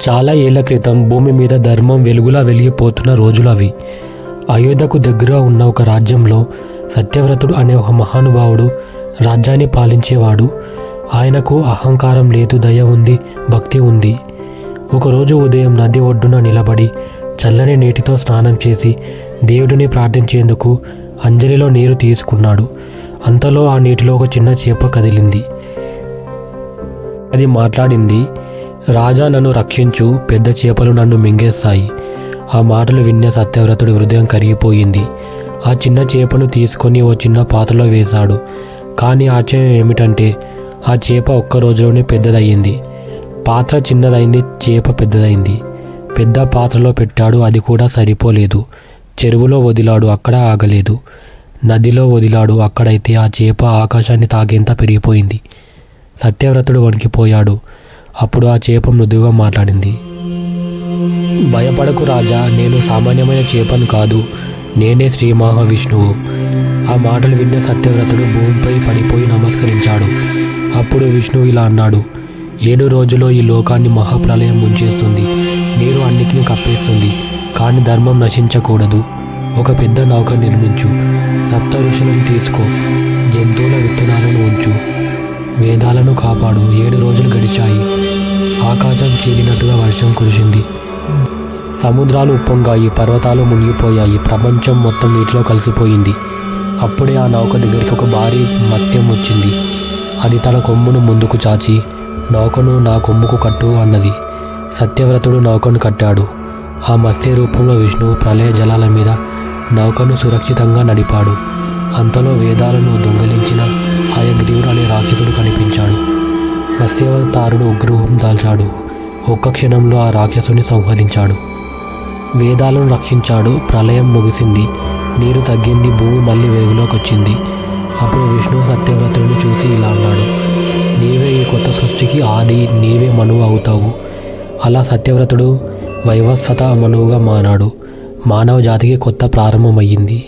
చాలా ఏళ్ల క్రితం భూమి మీద ధర్మం వెలుగులా వెలిగిపోతున్న రోజులు అవి. అయోధ్యకు దగ్గర ఉన్న ఒక రాజ్యంలో సత్యవ్రతుడు అనే ఒక మహానుభావుడు రాజ్యాన్ని పాలించేవాడు. ఆయనకు అహంకారం లేదు, దయ ఉంది, భక్తి ఉంది. ఒకరోజు ఉదయం నది ఒడ్డున నిలబడి చల్లని నీటితో స్నానం చేసి దేవుడిని ప్రార్థించేందుకు అంజలిలో నీరు తీసుకున్నాడు. అంతలో ఆ నీటిలో ఒక చిన్న చేప కదిలింది. అది మాట్లాడింది, రాజా నన్ను రక్షించు, పెద్ద చేపలు నన్ను మింగేస్తాయి. ఆ మాటలు విన్న సత్యవ్రతుడి హృదయం కరిగిపోయింది. ఆ చిన్న చేపను తీసుకొని ఓ చిన్న పాత్రలో వేశాడు. కానీ ఆశ్చర్యం ఏమిటంటే ఆ చేప ఒక్క రోజులోనే పెద్దదయ్యింది. పాత్ర చిన్నదైంది, చేప పెద్దదైంది. పెద్ద పాత్రలో పెట్టాడు, అది కూడా సరిపోలేదు. చెరువులో వదిలాడు, అక్కడ ఆగలేదు. నదిలో వదిలాడు, అక్కడైతే ఆ చేప ఆకాశాన్ని తాగేంత పెరిగిపోయింది. సత్యవ్రతుడు వణికిపోయాడు. అప్పుడు ఆ చేప మృదువుగా మాట్లాడింది, భయపడకు రాజా, నేను సామాన్యమైన చేపను కాదు, నేనే శ్రీ మహావిష్ణువు. ఆ మాటలు విన్న సత్యవ్రతుడు భూమిపై పడిపోయి నమస్కరించాడు. అప్పుడు విష్ణువు ఇలా అన్నాడు, 7 రోజుల్లో ఈ లోకాన్ని మహాప్రలయం ముంచేస్తుంది. నీరు అన్నిటినీ కప్పేస్తుంది. కానీ ధర్మం నశించకూడదు. ఒక పెద్ద నౌక నిర్మించు, 7 ఋషులను తీసుకో, జంతువుల విత్తనాలను ఉంచు, వేదాలను కాపాడు. 7 రోజులు గడిచాయి. ఆకాశం చీలినట్టుగా వర్షం కురిసింది. సముద్రాలు ఉప్పొంగాయి, పర్వతాలు మునిగిపోయాయి, ప్రపంచం మొత్తం నీటిలో కలిసిపోయింది. అప్పుడే ఆ నౌక దగ్గరికి ఒక భారీ మత్స్యం వచ్చింది. అది తన కొమ్మును ముందుకు చాచి, నౌకను నా కొమ్ముకు కట్టు అన్నది. సత్యవ్రతుడు నౌకను కట్టాడు. ఆ మత్స్య రూపంలో విష్ణువు ప్రళయ జలాల మీద నౌకను సురక్షితంగా నడిపాడు. అంతలో వేదాలను దొంగిలించిన హయగ్రీవుడు అనే రాక్షసుడు కనిపించాడు. మత్స్యావతారుడు ఉగ్రరూపం దాల్చాడు. ఒక్క క్షణంలో ఆ రాక్షసుని సంహరించాడు. వేదాలను రక్షించాడు. ప్రళయం ముగిసింది. నీరు తగ్గింది. భూమి మళ్ళీ వెలుగులోకి వచ్చింది. అప్పుడు విష్ణువు సత్యవ్రతుడిని చూసి ఇలా అన్నాడు, నీవే ఈ కొత్త సృష్టికి ఆది, నీవే మనువు అవుతావు. అలా సత్యవ్రతుడు వైవస్వత మనువుగా మారాడు. మానవ జాతికి కొత్త ప్రారంభమయ్యింది.